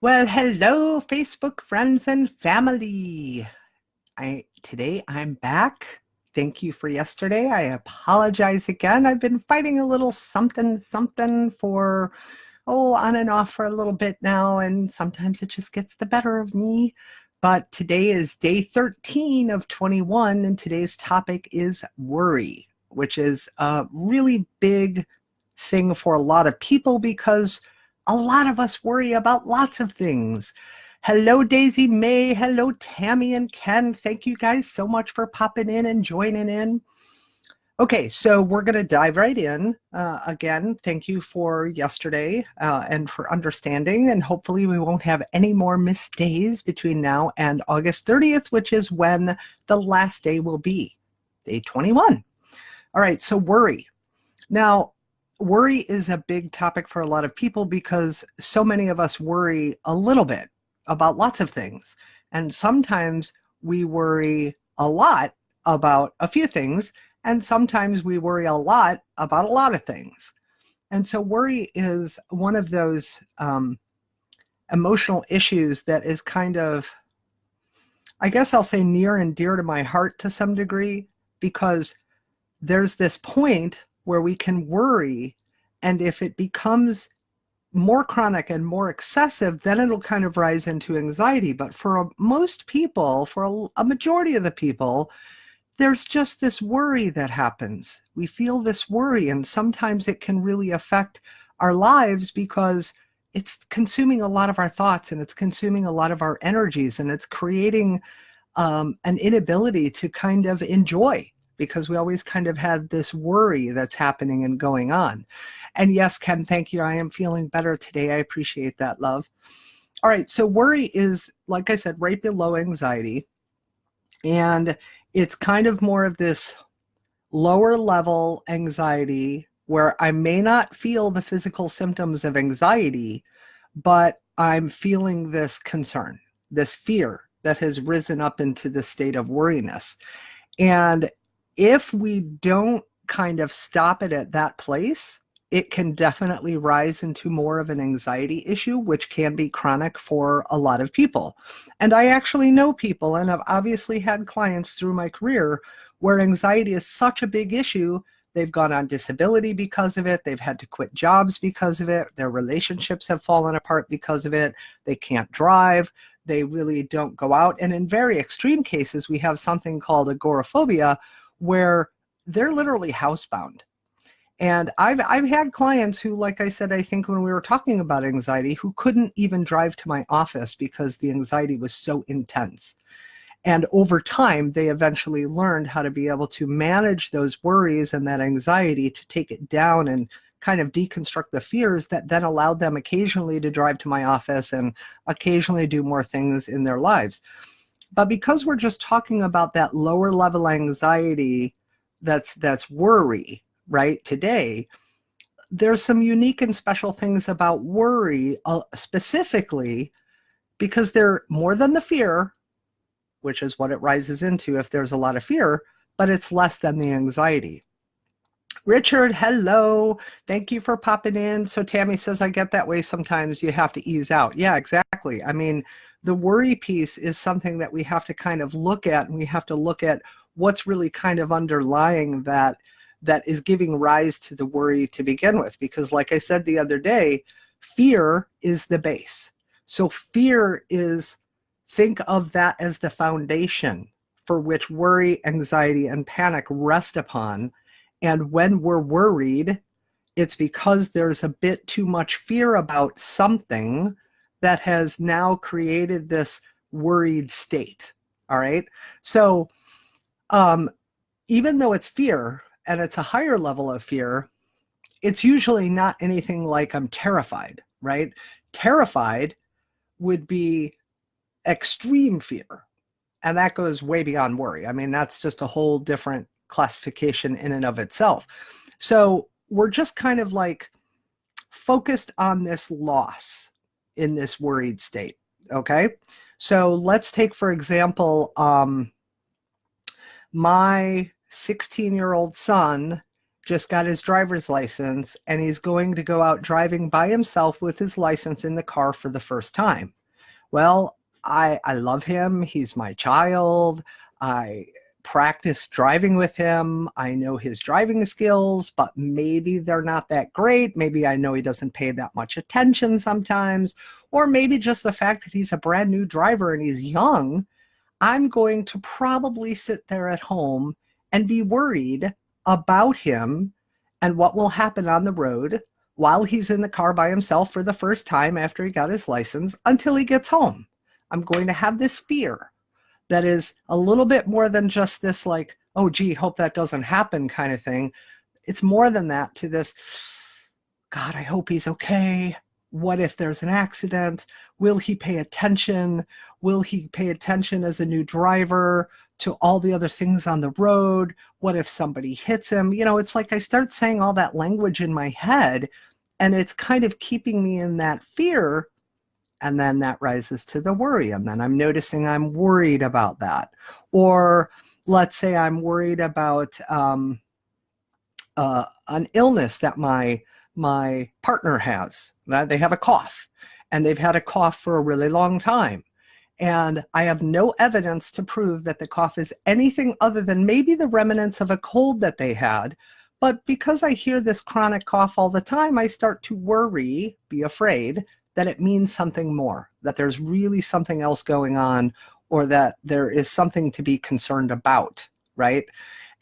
Well, hello, Facebook friends and family. Today I'm back. Thank you for yesterday. I apologize again. I've been fighting a little something for on and off for a little bit now, and sometimes it just gets the better of me. But today is day 13 of 21, and today's topic is worry, which is a really big thing for a lot of people because a lot of us worry about lots of things. Hello, Daisy May. Hello, Tammy and Ken. Thank you guys so much for popping in and joining in. Okay, so we're going to dive right in. Again, thank you for yesterday and for understanding, and hopefully we won't have any more missed days between now and August 30th, which is when the last day will be, day 21. All right, so worry. Now, worry is a big topic for a lot of people because so many of us worry a little bit about lots of things. And sometimes we worry a lot about a few things, and sometimes we worry a lot about a lot of things. And so worry is one of those emotional issues that is kind of, I guess I'll say, near and dear to my heart to some degree, because there's this point where we can worry, and if it becomes more chronic and more excessive, then it'll kind of rise into anxiety. But for most people, for a majority of the people, there's just this worry that happens. We feel this worry, and sometimes it can really affect our lives because it's consuming a lot of our thoughts, and it's consuming a lot of our energies, and it's creating an inability to kind of enjoy, because we always kind of had this worry that's happening and going on. And yes, Ken, thank you. I am feeling better today. I appreciate that, love. All right, so worry is, like I said, right below anxiety. And it's kind of more of this lower level anxiety where I may not feel the physical symptoms of anxiety, but I'm feeling this concern, this fear that has risen up into the state of worriness. And if we don't kind of stop it at that place, it can definitely rise into more of an anxiety issue, which can be chronic for a lot of people. And I actually know people, and I've obviously had clients through my career where anxiety is such a big issue. They've gone on disability because of it. They've had to quit jobs because of it. Their relationships have fallen apart because of it. They can't drive. They really don't go out. And in very extreme cases, we have something called agoraphobia, where they're literally housebound. And I've had clients who, like I said, I think when we were talking about anxiety, who couldn't even drive to my office because the anxiety was so intense. And over time, they eventually learned how to be able to manage those worries and that anxiety, to take it down and kind of deconstruct the fears that then allowed them occasionally to drive to my office and occasionally do more things in their lives. But because we're just talking about that lower level anxiety, that's worry, right, today, there's some unique and special things about worry specifically because they're more than the fear, which is what it rises into if there's a lot of fear, but it's less than the anxiety. Richard, hello. Thank you for popping in. So Tammy says, I get that way sometimes. You have to ease out. Yeah, exactly. I mean, the worry piece is something that we have to kind of look at, and we have to look at what's really kind of underlying that is giving rise to the worry to begin with. Because like I said the other day, fear is the base. So fear is, think of that as the foundation for which worry, anxiety, and panic rest upon. And when we're worried, it's because there's a bit too much fear about something that has now created this worried state. All right. So even though it's fear, and it's a higher level of fear, it's usually not anything like I'm terrified, right? Terrified would be extreme fear. And that goes way beyond worry. I mean, that's just a whole different classification in and of itself. So we're just kind of like focused on this loss in this worried state. Okay. So let's take, for example, my 16-year-old son just got his driver's license and he's going to go out driving by himself with his license in the car for the first time. Well, I love him. He's my child. I practice driving with him. I know his driving skills, but maybe they're not that great. Maybe I know he doesn't pay that much attention sometimes, or maybe just the fact that he's a brand new driver and he's young. I'm going to probably sit there at home and be worried about him and what will happen on the road while he's in the car by himself for the first time after he got his license until he gets home. I'm going to have this fear that is a little bit more than just this like, oh, gee, hope that doesn't happen kind of thing. It's more than that, to this, God, I hope he's okay. What if there's an accident? Will he pay attention? Will he pay attention as a new driver to all the other things on the road? What if somebody hits him? You know, it's like I start saying all that language in my head, and it's kind of keeping me in that fear. And then that rises to the worry. And then I'm noticing I'm worried about that. Or let's say I'm worried about an illness that my partner has. They have a cough, and they've had a cough for a really long time. And I have no evidence to prove that the cough is anything other than maybe the remnants of a cold that they had. But because I hear this chronic cough all the time, I start to worry, be afraid, that it means something more, that there's really something else going on, or that there is something to be concerned about, right?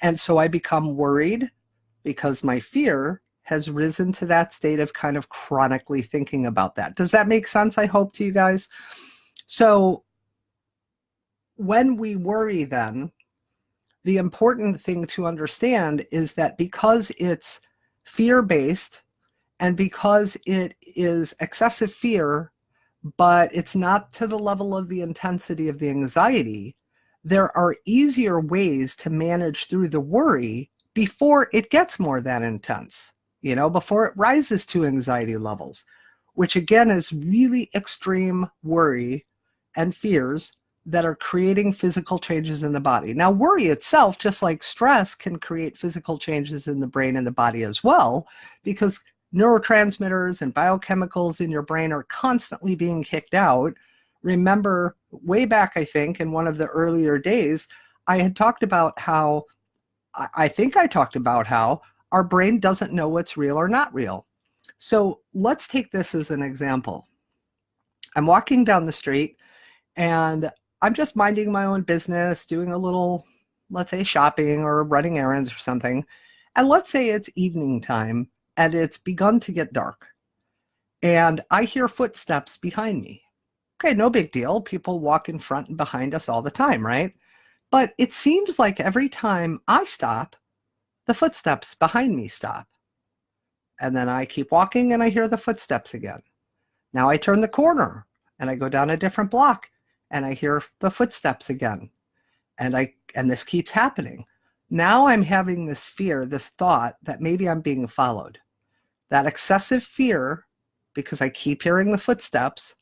And so I become worried because my fear has risen to that state of kind of chronically thinking about that. Does that make sense, I hope, to you guys? So when we worry, then, the important thing to understand is that because it's fear-based, and because it is excessive fear, but it's not to the level of the intensity of the anxiety, there are easier ways to manage through the worry before it gets more that intense, you know, before it rises to anxiety levels, which again is really extreme worry and fears that are creating physical changes in the body. Now, worry itself, just like stress, can create physical changes in the brain and the body as well, because neurotransmitters and biochemicals in your brain are constantly being kicked out. Remember, way back, I think, in one of the earlier days, I had talked about how, I think I talked about how our brain doesn't know what's real or not real. So let's take this as an example. I'm walking down the street and I'm just minding my own business, doing a little, let's say, shopping or running errands or something. And let's say it's evening time and it's begun to get dark. And I hear footsteps behind me. Okay, no big deal. People walk in front and behind us all the time, right? But it seems like every time I stop, the footsteps behind me stop. And then I keep walking and I hear the footsteps again. Now I turn the corner and I go down a different block and I hear the footsteps again. And this keeps happening. Now I'm having this fear, this thought that maybe I'm being followed. That excessive fear, because I keep hearing the footsteps,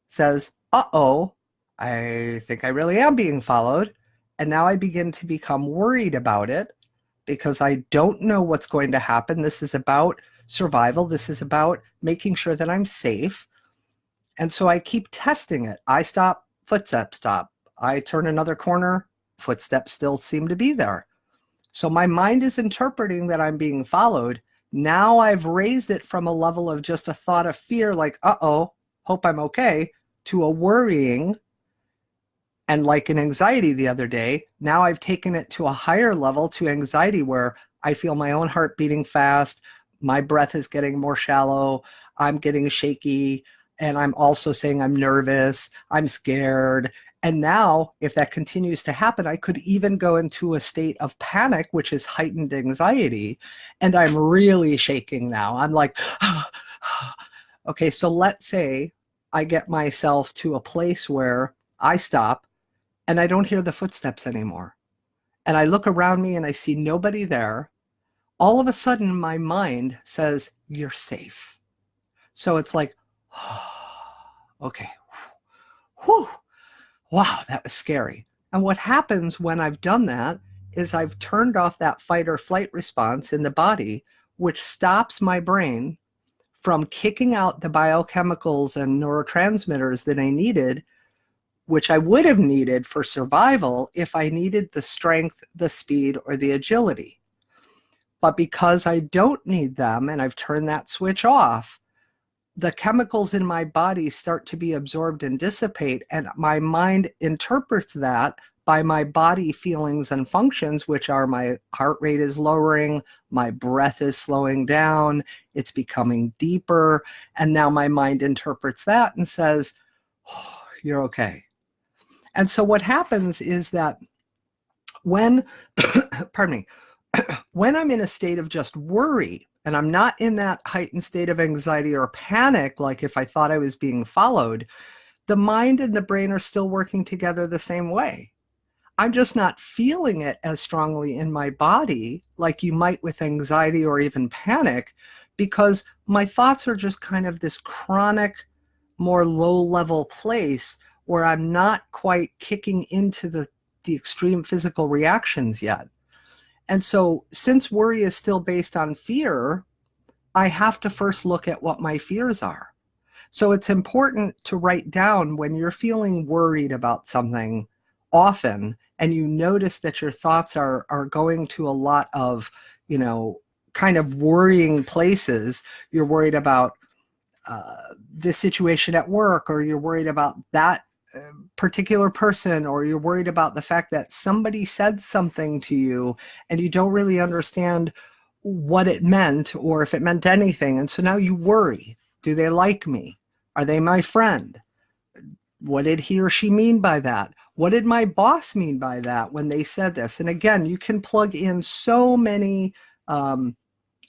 says, uh-oh, I think I really am being followed. And now I begin to become worried about it because I don't know what's going to happen. This is about survival. This is about making sure that I'm safe. And so I keep testing it. I stop, footsteps stop. I turn another corner, footsteps still seem to be there. So my mind is interpreting that I'm being followed. Now I've raised it from a level of just a thought of fear, like, uh-oh, hope I'm okay, to a worrying and like an anxiety the other day. Now I've taken it to a higher level, to anxiety, where I feel my own heart beating fast, my breath is getting more shallow, I'm getting shaky, and I'm also saying I'm nervous, I'm scared. And now, if that continues to happen, I could even go into a state of panic, which is heightened anxiety. And I'm really shaking now. I'm like, okay, so let's say I get myself to a place where I stop and I don't hear the footsteps anymore. And I look around me and I see nobody there. All of a sudden, my mind says, you're safe. So it's like, okay, whew. Wow, that was scary. And what happens when I've done that is I've turned off that fight or flight response in the body, which stops my brain from kicking out the biochemicals and neurotransmitters that I needed, which I would have needed for survival if I needed the strength, the speed, or the agility. But because I don't need them and I've turned that switch off, the chemicals in my body start to be absorbed and dissipate, and my mind interprets that by my body feelings and functions, which are my heart rate is lowering, my breath is slowing down, it's becoming deeper, and now my mind interprets that and says, oh, you're okay. And so what happens is that when, pardon me, when I'm in a state of just worry, and I'm not in that heightened state of anxiety or panic, like if I thought I was being followed, the mind and the brain are still working together the same way. I'm just not feeling it as strongly in my body like you might with anxiety or even panic, because my thoughts are just kind of this chronic, more low-level place where I'm not quite kicking into the extreme physical reactions yet. And so since worry is still based on fear, I have to first look at what my fears are. So it's important to write down when you're feeling worried about something often, and you notice that your thoughts are going to a lot of, kind of worrying places. You're worried about this situation at work, or you're worried about that particular person, or you're worried about the fact that somebody said something to you and you don't really understand what it meant or if it meant anything. And so now you worry. Do they like me? Are they my friend? What did he or she mean by that? What did my boss mean by that when they said this? And again, you can plug in so many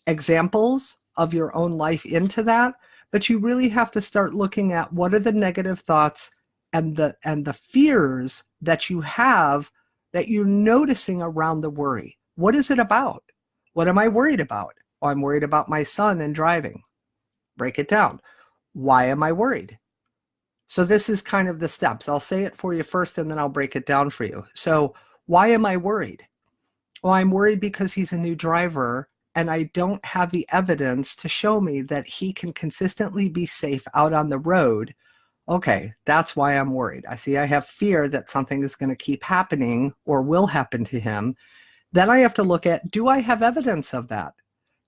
examples of your own life into that, but you really have to start looking at what are the negative thoughts and the fears that you have that you're noticing around the worry. What is it about? What am I worried about? Oh, I'm worried about my son and driving. Break it down. Why am I worried? So this is kind of the steps. I'll say it for you first and then I'll break it down for you. So why am I worried? Well, I'm worried because he's a new driver and I don't have the evidence to show me that he can consistently be safe out on the road. Okay, that's why I'm worried. I have fear that something is going to keep happening or will happen to him. Then I have to look at, do I have evidence of that?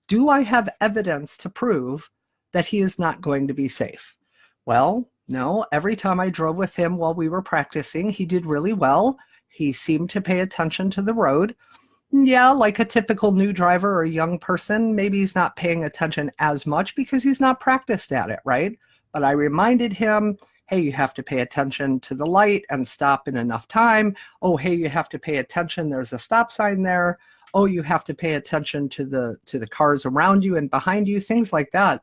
Do I have evidence to prove that he is not going to be safe? Well, no. Every time I drove with him while we were practicing, he did really well. He seemed to pay attention to the road. Yeah, like a typical new driver or young person, maybe he's not paying attention as much because he's not practiced at it, right? But I reminded him, hey, you have to pay attention to the light and stop in enough time. Oh, hey, you have to pay attention. There's a stop sign there. Oh, you have to pay attention to the cars around you and behind you, things like that.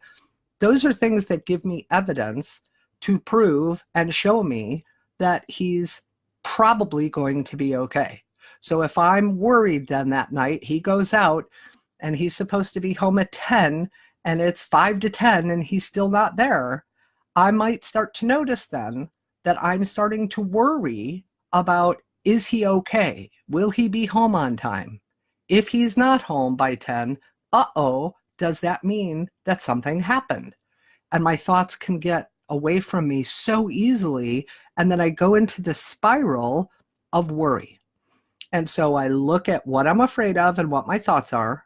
Those are things that give me evidence to prove and show me that he's probably going to be okay. So if I'm worried then that night, he goes out and he's supposed to be home at 10 and it's 5 to 10 and he's still not there, I might start to notice then that I'm starting to worry about, is he okay? Will he be home on time? If he's not home by 10, does that mean that something happened? And my thoughts can get away from me so easily, and then I go into the spiral of worry. And so I look at what I'm afraid of and what my thoughts are.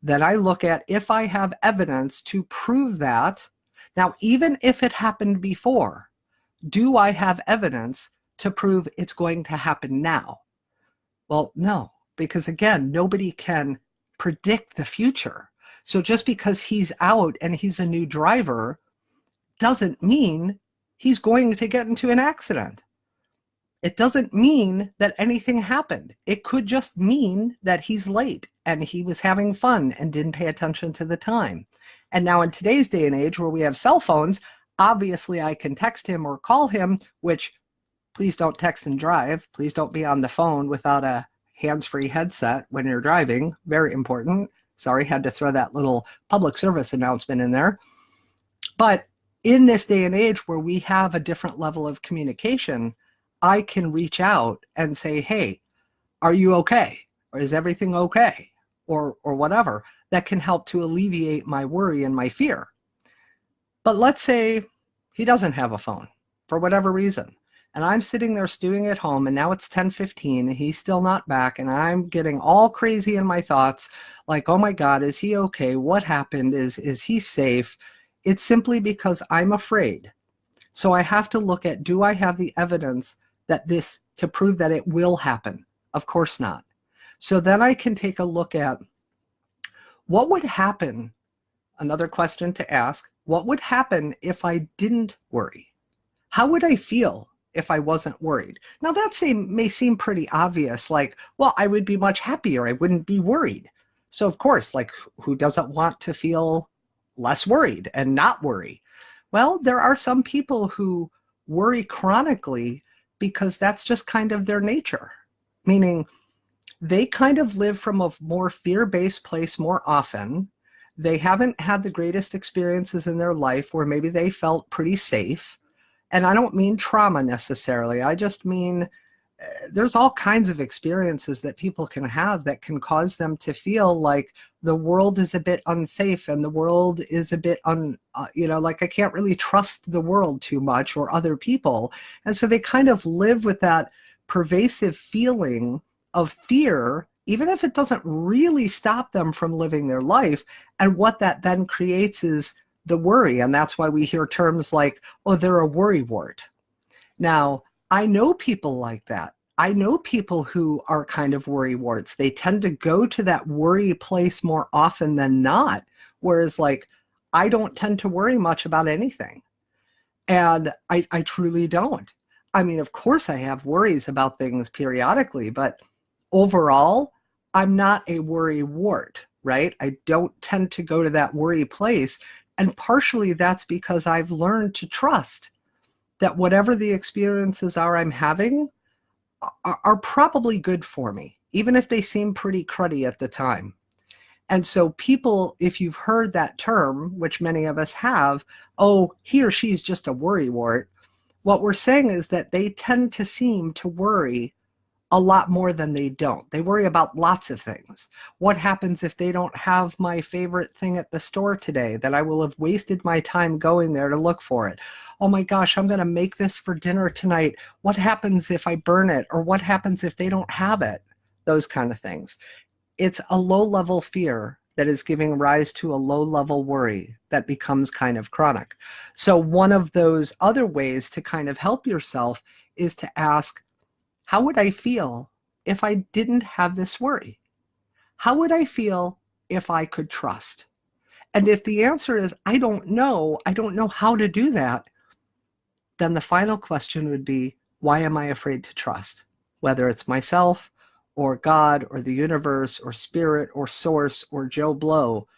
Then I look at if I have evidence to prove that. Now, even if it happened before, do I have evidence to prove it's going to happen now? Well, no, because again, nobody can predict the future. So just because he's out and he's a new driver doesn't mean he's going to get into an accident. It doesn't mean that anything happened. It could just mean that he's late and he was having fun and didn't pay attention to the time. And now in today's day and age where we have cell phones, obviously I can text him or call him, which please don't text and drive. Please don't be on the phone without a hands-free headset when you're driving. Very important. Sorry, had to throw that little public service announcement in there. But in this day and age where we have a different level of communication, I can reach out and say, hey, are you okay? Or is everything okay? Or whatever that can help to alleviate my worry and my fear. But let's say he doesn't have a phone for whatever reason. And I'm sitting there stewing at home, and now it's 10:15, and he's still not back, and I'm getting all crazy in my thoughts, like, oh my God, is he okay? What happened? Is he safe? It's simply because I'm afraid. So I have to look at, do I have the evidence that this to prove that it will happen? Of course not. So then I can take a look at what would happen. Another question to ask, what would happen if I didn't worry? How would I feel if I wasn't worried? Now that may seem pretty obvious, like, well, I would be much happier. I wouldn't be worried. So of course, like, who doesn't want to feel less worried and not worry? Well, there are some people who worry chronically because that's just kind of their nature, meaning they kind of live from a more fear-based place more often. They haven't had the greatest experiences in their life where maybe they felt pretty safe. And I don't mean trauma necessarily. I just mean there's all kinds of experiences that people can have that can cause them to feel like the world is a bit unsafe and the world is a bit like I can't really trust the world too much or other people. And so they kind of live with that pervasive feeling of fear, even if it doesn't really stop them from living their life. And what that then creates is the worry. And that's why we hear terms like, oh, they're a worry-wart. Now, I know people like that. I know people who are kind of worry-warts. They tend to go to that worry place more often than not. Whereas like, I don't tend to worry much about anything. And I truly don't. I mean, of course I have worries about things periodically, but overall, I'm not a worry-wart, right? I don't tend to go to that worry place. And partially that's because I've learned to trust that whatever the experiences are I'm having are probably good for me, even if they seem pretty cruddy at the time. And so people, if you've heard that term, which many of us have, oh, he or she's just a worry-wart, what we're saying is that they tend to seem to worry a lot more than they don't. They worry about lots of things. What happens if they don't have my favorite thing at the store today, that I will have wasted my time going there to look for it? Oh my gosh, I'm going to make this for dinner tonight. What happens if I burn it? Or what happens if they don't have it? Those kind of things. It's a low-level fear that is giving rise to a low-level worry that becomes kind of chronic. So one of those other ways to kind of help yourself is to ask, how would I feel if I didn't have this worry? How would I feel if I could trust? And if the answer is, I don't know how to do that, then the final question would be, why am I afraid to trust? Whether it's myself or God or the universe or spirit or source or Joe Blow.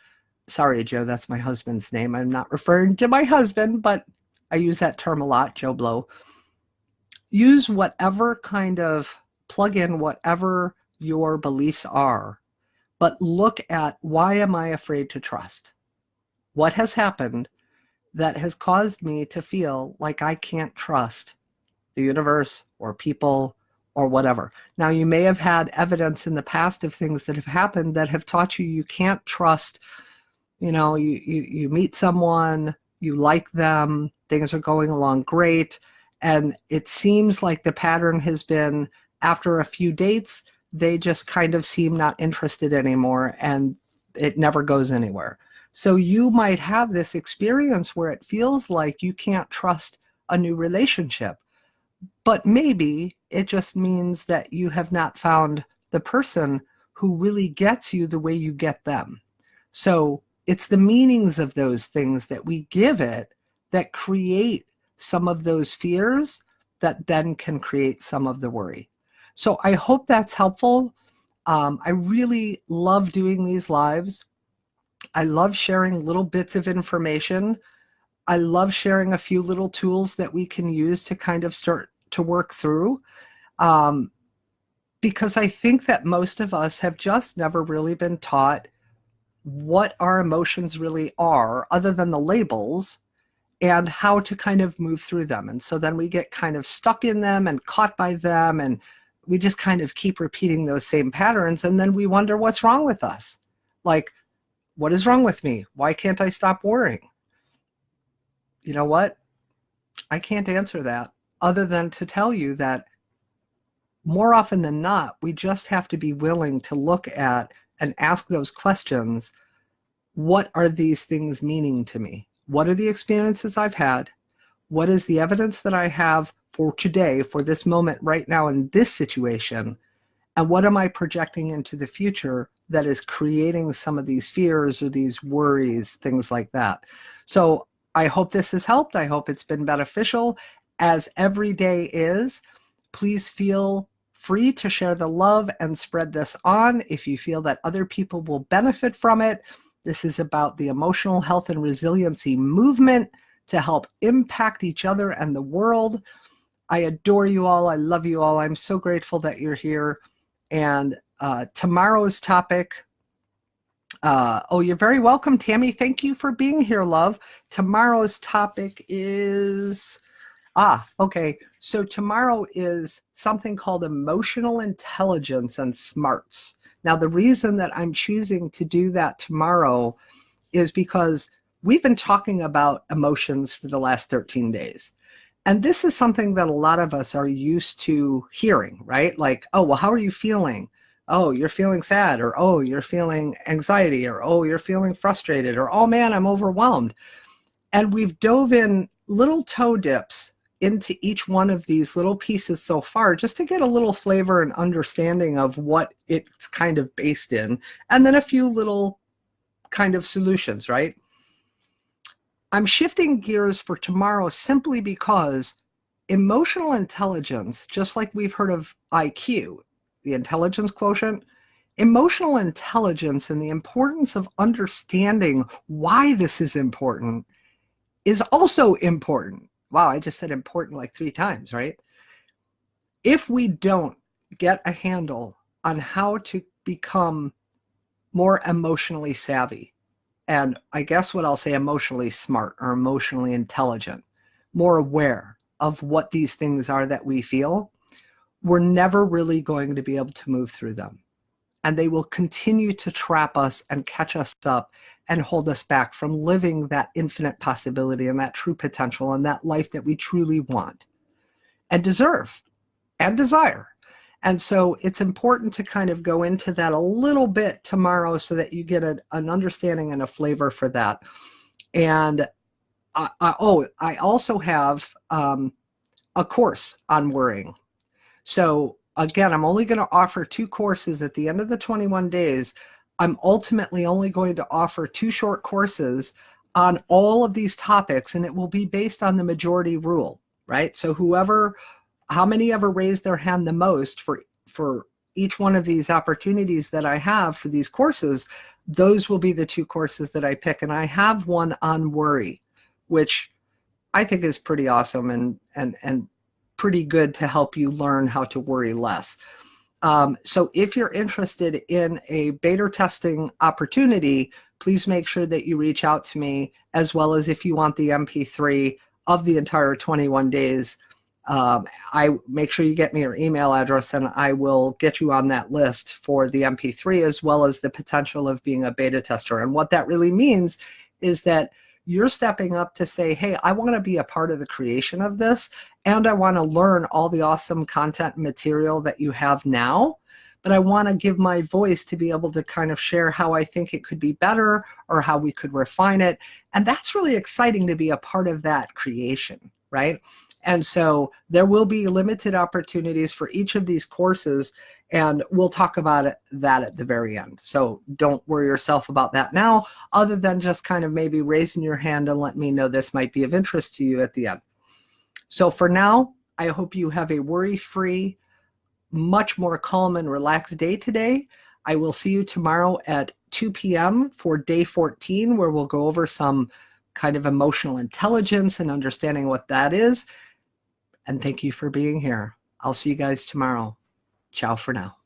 Sorry, Joe, that's my husband's name. I'm not referring to my husband, but I use that term a lot, Joe Blow. Use whatever kind of, plug in whatever your beliefs are, but look at, why am I afraid to trust? What has happened that has caused me to feel like I can't trust the universe or people or whatever? Now, you may have had evidence in the past of things that have happened that have taught you you can't trust. You meet someone, you like them, things are going along great, and it seems like the pattern has been, after a few dates, they just kind of seem not interested anymore, and it never goes anywhere. So you might have this experience where it feels like you can't trust a new relationship, but maybe it just means that you have not found the person who really gets you the way you get them. So it's the meanings of those things that we give it that create some of those fears that then can create some of the worry. So I hope that's helpful. I really love doing these lives. I love sharing little bits of information. I love sharing a few little tools that we can use to kind of start to work through. Because I think that most of us have just never really been taught what our emotions really are, other than the labels, and how to kind of move through them. And so then we get kind of stuck in them and caught by them, and we just kind of keep repeating those same patterns, and then we wonder what's wrong with us. Like, what is wrong with me? Why can't I stop worrying? You know what? I can't answer that other than to tell you that more often than not, we just have to be willing to look at and ask those questions. What are these things meaning to me? What are the experiences I've had? What is the evidence that I have for today, for this moment right now in this situation? And what am I projecting into the future that is creating some of these fears or these worries, things like that? So I hope this has helped. I hope it's been beneficial. As every day is, please feel free to share the love and spread this on if you feel that other people will benefit from it. This is about the emotional health and resiliency movement to help impact each other and the world. I adore you all. I love you all. I'm so grateful that you're here. And tomorrow's topic, oh, you're very welcome, Tammy. Thank you for being here, love. Tomorrow's topic is, okay. So tomorrow is something called emotional intelligence and smarts. Now, the reason that I'm choosing to do that tomorrow is because we've been talking about emotions for the last 13 days. And this is something that a lot of us are used to hearing, right? Like, oh, well, how are you feeling? Oh, you're feeling sad, or oh, you're feeling anxiety, or oh, you're feeling frustrated, or oh man, I'm overwhelmed. And we've dove in little toe dips into each one of these little pieces so far, just to get a little flavor and understanding of what it's kind of based in, and then a few little kind of solutions, right? I'm shifting gears for tomorrow simply because emotional intelligence, just like we've heard of IQ, the intelligence quotient, emotional intelligence and the importance of understanding why this is important is also important. Wow, I just said important like 3 times, right? If we don't get a handle on how to become more emotionally savvy, and I guess what I'll say emotionally smart or emotionally intelligent, more aware of what these things are that we feel, we're never really going to be able to move through them. And they will continue to trap us and catch us up and hold us back from living that infinite possibility and that true potential and that life that we truly want and deserve and desire. And so it's important to kind of go into that a little bit tomorrow so that you get an understanding and a flavor for that. And I also have a course on worrying. So again, I'm only going to offer 2 courses at the end of the 21 days. I'm ultimately only going to offer 2 short courses on all of these topics, and it will be based on the majority rule, right? So how many ever raise their hand the most for each one of these opportunities that I have for these courses, those will be the 2 courses that I pick. And I have one on worry, which I think is pretty awesome and pretty good to help you learn how to worry less. So if you're interested in a beta testing opportunity, please make sure that you reach out to me, as well as if you want the MP3 of the entire 21 days, I make sure you get me your email address and I will get you on that list for the MP3, as well as the potential of being a beta tester. And what that really means is that you're stepping up to say, hey, I want to be a part of the creation of this, and I want to learn all the awesome content and material that you have now, but I want to give my voice to be able to kind of share how I think it could be better or how we could refine it. And that's really exciting to be a part of that creation, right? And so there will be limited opportunities for each of these courses, and we'll talk about that at the very end. So don't worry yourself about that now, other than just kind of maybe raising your hand and let me know this might be of interest to you at the end. So for now, I hope you have a worry-free, much more calm and relaxed day today. I will see you tomorrow at 2 p.m. for day 14, where we'll go over some kind of emotional intelligence and understanding what that is. And thank you for being here. I'll see you guys tomorrow. Ciao for now.